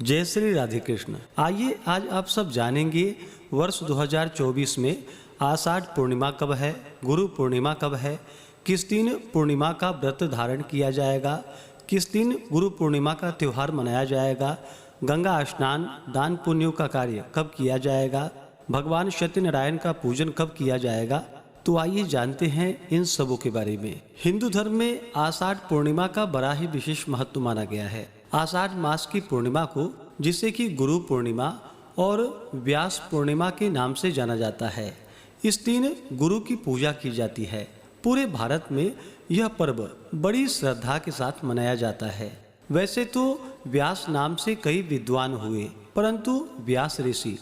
जय श्री राधे कृष्ण। आइए आज आप सब जानेंगे वर्ष 2024 में आषाढ़ पूर्णिमा कब है, गुरु पूर्णिमा कब है, किस दिन पूर्णिमा का व्रत धारण किया जाएगा, किस दिन गुरु पूर्णिमा का त्यौहार मनाया जाएगा, गंगा स्नान दान पुण्यों का कार्य कब किया जाएगा, भगवान सत्यनारायण का पूजन कब किया जाएगा। तो आइए जानते हैं इन सबों के बारे में। हिंदू धर्म में आषाढ़ पूर्णिमा का बड़ा ही विशेष महत्व माना गया है। आषाढ़ मास की पूर्णिमा को, जिसे कि गुरु पूर्णिमा और व्यास पूर्णिमा के नाम से जाना जाता है, इस दिन गुरु की पूजा की जाती है। पूरे भारत में यह पर्व बड़ी श्रद्धा के साथ मनाया जाता है। वैसे तो व्यास नाम से कई विद्वान हुए, परंतु व्यास ऋषि,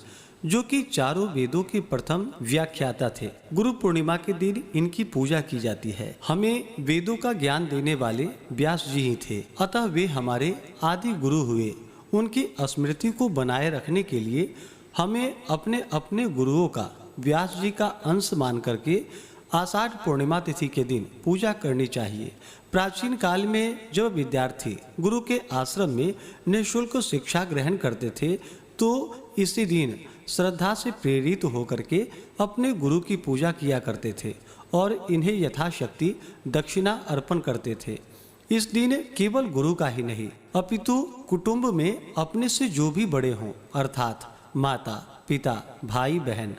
जो कि चारों वेदों के प्रथम व्याख्याता थे, गुरु पूर्णिमा के दिन इनकी पूजा की जाती है। हमें वेदों का ज्ञान देने वाले व्यास जी ही थे, अतः वे हमारे आदि गुरु हुए। उनकी स्मृति को बनाए रखने के लिए हमें अपने अपने गुरुओं का, व्यास जी का अंश मान करके आषाढ़ पूर्णिमा तिथि के दिन पूजा करनी चाहिए। प्राचीन काल में जब विद्यार्थी गुरु के आश्रम में निःशुल्क शिक्षा ग्रहण करते थे, तो इसी दिन श्रद्धा से प्रेरित होकर के अपने गुरु की पूजा किया करते थे और इन्हें यथाशक्ति दक्षिणा अर्पण करते थे। इस दिन केवल गुरु का ही नहीं, अपितु कुटुंब में अपने से जो भी बड़े हों, अर्थात माता पिता भाई बहन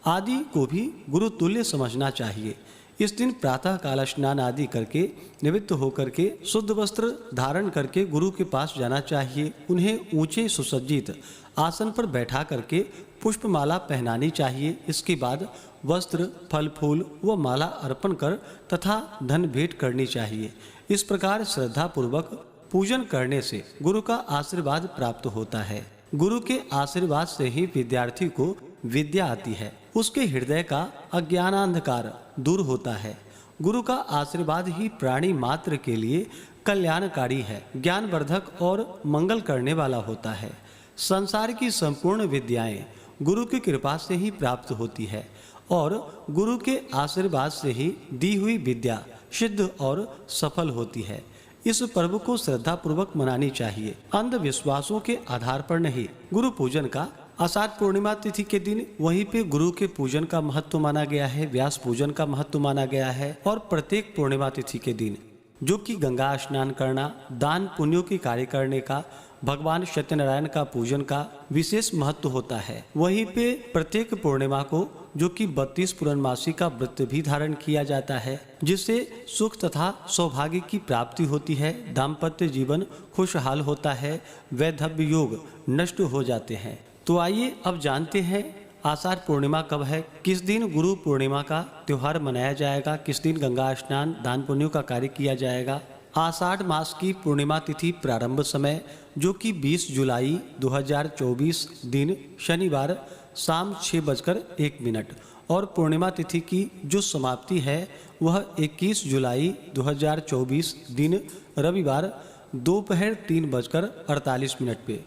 आदि को भी गुरु तुल्य समझना चाहिए। इस दिन प्रातः काल स्नान आदि करके निवृत्त होकर के शुद्ध वस्त्र धारण करके गुरु के पास जाना चाहिए। उन्हें ऊंचे सुसज्जित आसन पर बैठा करके पुष्पमाला पहनानी चाहिए। इसके बाद वस्त्र, फल फूल व माला अर्पण कर तथा धन भेंट करनी चाहिए। इस प्रकार श्रद्धा पूर्वक पूजन करने से गुरु का आशीर्वाद प्राप्त होता है। गुरु के आशीर्वाद से ही विद्यार्थी को विद्या आती है, उसके हृदय का अज्ञानांधकार दूर होता है। गुरु का आशीर्वाद ही प्राणी मात्र के लिए कल्याणकारी है, ज्ञानवर्धक और मंगल करने वाला होता है। संसार की संपूर्ण विद्याएं गुरु की कृपा से ही प्राप्त होती है और गुरु के आशीर्वाद से ही दी हुई विद्या सिद्ध और सफल होती है। इस पर्व को श्रद्धा पूर्वक मनानी चाहिए, अंधविश्वासों के आधार पर नहीं। गुरु पूजन का आषाढ़ पूर्णिमा तिथि के दिन वहीं पे गुरु के पूजन का महत्व माना गया है, व्यास पूजन का महत्व माना गया है। और प्रत्येक पूर्णिमा तिथि के दिन जो कि गंगा स्नान करना, दान पुण्यों की कार्य करने का, भगवान सत्यनारायण का पूजन का विशेष महत्व होता है। वहीं पे प्रत्येक पूर्णिमा को जो कि 32 पूर्णमासी का व्रत भी धारण किया जाता है, जिससे सुख तथा सौभाग्य की प्राप्ति होती है, दाम्पत्य जीवन खुशहाल होता है, वैधव्य योग नष्ट हो जाते हैं। तो आइए अब जानते हैं आषाढ़ पूर्णिमा कब है, किस दिन गुरु पूर्णिमा का त्यौहार मनाया जाएगा, किस दिन गंगा स्नान दान पुण्यों का कार्य किया जाएगा। आषाढ़ मास की पूर्णिमा तिथि प्रारंभ समय जो कि 20 जुलाई 2024 दिन शनिवार शाम 6:01 और पूर्णिमा तिथि की जो समाप्ति है वह 21 जुलाई 2024 दिन रविवार दोपहर 3:48 पे।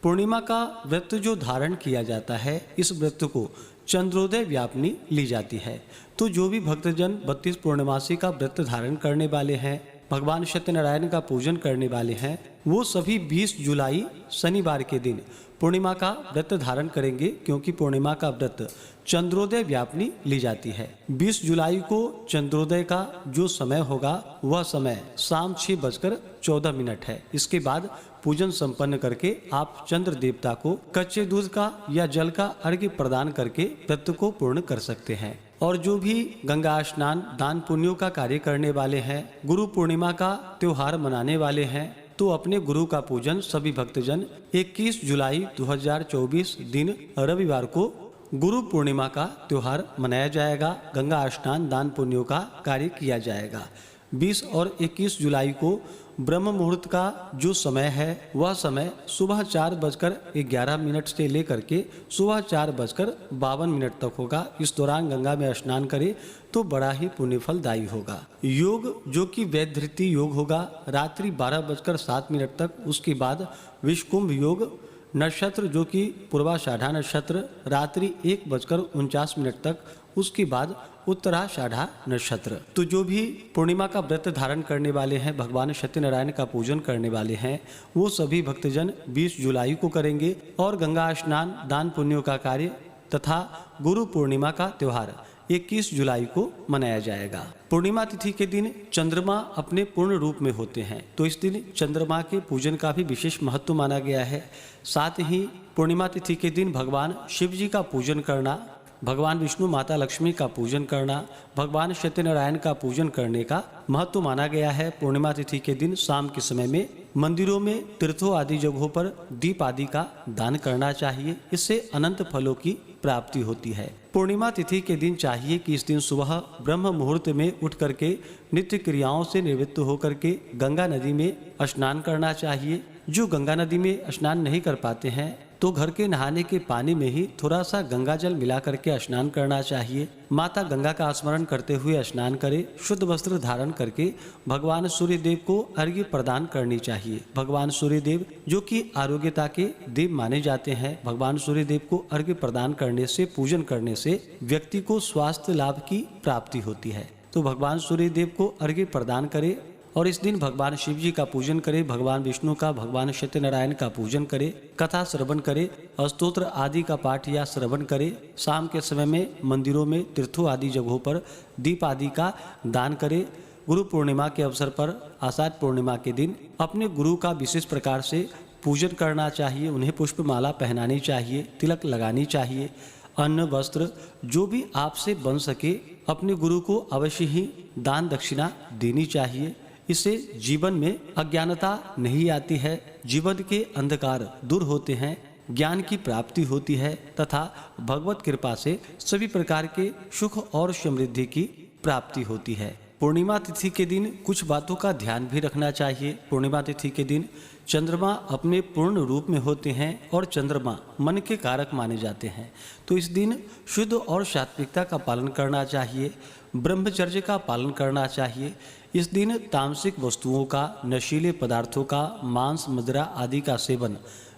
पूर्णिमा का व्रत जो धारण किया जाता है, इस व्रत को चंद्रोदय व्यापनी ली जाती है। तो जो भी भक्तजन 32 पूर्णमासी का व्रत धारण करने वाले हैं, भगवान सत्यनारायण का पूजन करने वाले हैं, वो सभी 20 जुलाई शनिवार के दिन पूर्णिमा का व्रत धारण करेंगे, क्योंकि पूर्णिमा का व्रत चंद्रोदय व्यापनी ली जाती है। 20 जुलाई को चंद्रोदय का जो समय होगा वह समय शाम 6:14 है। इसके बाद पूजन संपन्न करके आप चंद्र देवता को कच्चे दूध का या जल का अर्घ्य प्रदान करके व्रत को पूर्ण कर सकते हैं। और जो भी गंगा स्नान दान पुण्यों का कार्य करने वाले हैं, गुरु पूर्णिमा का त्योहार मनाने वाले हैं, तो अपने गुरु का पूजन सभी भक्तजन 21 जुलाई 2024 दिन रविवार को गुरु पूर्णिमा का त्योहार मनाया जाएगा। गंगा स्नान दान पुण्यों का कार्य किया जाएगा। 20 और 21 जुलाई को ब्रह्म मुहूर्त का जो समय है वह समय सुबह 4:11 से लेकर के सुबह 4:52 तक होगा। इस दौरान गंगा में स्नान करें तो बड़ा ही पुण्यफलदायी होगा। योग जो कि वैधृति योग होगा रात्रि 12:07 तक। उसके बाद विषकुंभ योग नक्षत्र जो कि पूर्वाषाढ़ा नक्षत्र रात्रि 1:49 तक, उसके बाद उत्तराषाढ़ा नक्षत्र। तो जो भी पूर्णिमा का व्रत धारण करने वाले हैं, भगवान सत्यनारायण का पूजन करने वाले हैं, वो सभी भक्तजन 20 जुलाई को करेंगे और गंगा स्नान, दान पुण्यों का कार्य तथा गुरु पूर्णिमा का त्योहार 21 जुलाई को मनाया जाएगा। पूर्णिमा तिथि के दिन चंद्रमा अपने पूर्ण रूप में होते हैं, तो इस दिन चंद्रमा के पूजन का भी विशेष महत्व माना गया है। साथ ही पूर्णिमा तिथि के दिन भगवान शिव जी का पूजन करना, भगवान विष्णु, माता लक्ष्मी का पूजन करना, भगवान सत्यनारायण का पूजन करने का महत्व माना गया है। पूर्णिमा तिथि के दिन शाम के समय में मंदिरों में, तीर्थों आदि जगहों पर दीप आदि का दान करना चाहिए, इससे अनंत फलों की प्राप्ति होती है। पूर्णिमा तिथि के दिन चाहिए कि इस दिन सुबह ब्रह्म मुहूर्त में उठ करके नित्य क्रियाओं से निवृत्त होकर के गंगा नदी में स्नान करना चाहिए। जो गंगा नदी में स्नान नहीं कर पाते हैं तो घर के नहाने के पानी में ही थोड़ा सा गंगा जल मिला करके स्नान करना चाहिए। माता गंगा का स्मरण करते हुए स्नान करें। शुद्ध वस्त्र धारण करके भगवान सूर्य देव को अर्घ्य प्रदान करनी चाहिए। भगवान सूर्य देव जो कि आरोग्यता के देव माने जाते हैं, भगवान सूर्य देव को अर्घ्य प्रदान करने से, पूजन करने से व्यक्ति को स्वास्थ्य लाभ की प्राप्ति होती है। तो भगवान सूर्य देव को अर्घ्य प्रदान करें और इस दिन भगवान शिव जी का पूजन करें, भगवान विष्णु का, भगवान सत्यनारायण का पूजन करें, कथा श्रवण करें, स्तोत्र आदि का पाठ या श्रवण करें। शाम के समय में मंदिरों में, तीर्थों आदि जगहों पर दीप आदि का दान करें। गुरु पूर्णिमा के अवसर पर, आषाढ़ पूर्णिमा के दिन अपने गुरु का विशेष प्रकार से पूजन करना चाहिए। उन्हें पुष्पमाला पहनानी चाहिए, तिलक लगानी चाहिए। अन्न, वस्त्र जो भी आपसे बन सके अपने गुरु को अवश्य ही दान दक्षिणा देनी चाहिए। इससे जीवन में अज्ञानता नहीं आती है, जीवन के अंधकार दूर होते हैं, ज्ञान की प्राप्ति होती है तथा भगवत कृपा से सभी प्रकार के सुख और समृद्धि की प्राप्ति होती है। पूर्णिमा तिथि के दिन कुछ बातों का ध्यान भी रखना चाहिए। पूर्णिमा तिथि के दिन चंद्रमा अपने पूर्ण रूप में होते हैं और चंद्रमा मन के कारक माने जाते हैं, तो इस दिन शुद्ध और सात्विकता का पालन करना चाहिए, ब्रह्मचर्य का पालन करना चाहिए। इस दिन तामसिक वस्तुओं का, नशीले पदार्थों का, मांस, मदिरा आदि का सेवन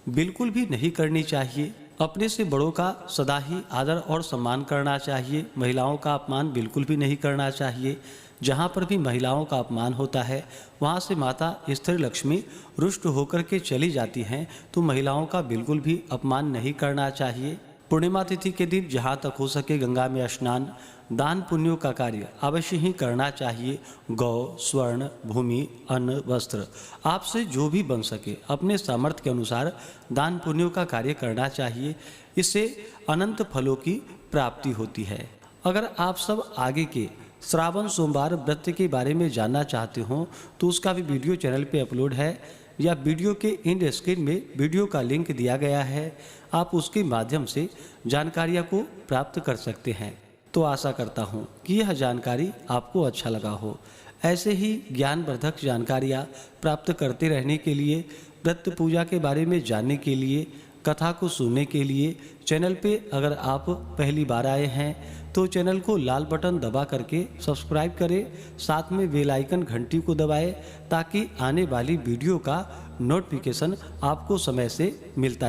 बिल्कुल भी नहीं करनी चाहिए। अपने से बड़ों का सदा ही आदर और सम्मान करना चाहिए। महिलाओं का अपमान बिल्कुल भी नहीं करना चाहिए। जहाँ पर भी महिलाओं का अपमान होता है वहाँ से माता स्त्री लक्ष्मी रुष्ट होकर के चली जाती हैं, तो महिलाओं का बिल्कुल भी अपमान नहीं करना चाहिए। पूर्णिमा तिथि के दिन जहाँ तक हो सके गंगा में स्नान, दान पुण्यों का कार्य अवश्य ही करना चाहिए। गौ, स्वर्ण, भूमि, अन्न, वस्त्र आपसे जो भी बन सके अपने सामर्थ्य के अनुसार दान पुण्यों का कार्य करना चाहिए। इससे अनंत फलों की प्राप्ति होती है। अगर आप सब आगे के श्रावण सोमवार व्रत के बारे में जानना चाहते हो तो उसका भी वीडियो चैनल पे अपलोड है, या वीडियो के एंड स्क्रीन में वीडियो का लिंक दिया गया है, आप उसके माध्यम से जानकारियाँ को प्राप्त कर सकते हैं। तो आशा करता हूँ कि यह जानकारी आपको अच्छा लगा हो। ऐसे ही ज्ञानवर्धक जानकारियाँ प्राप्त करते रहने के लिए, व्रत पूजा के बारे में जानने के लिए, कथा को सुनने के लिए चैनल पे अगर आप पहली बार आए हैं तो चैनल को लाल बटन दबा करके सब्सक्राइब करें, साथ में बेल आइकन घंटी को दबाएं ताकि आने वाली वीडियो का नोटिफिकेशन आपको समय से मिलता है।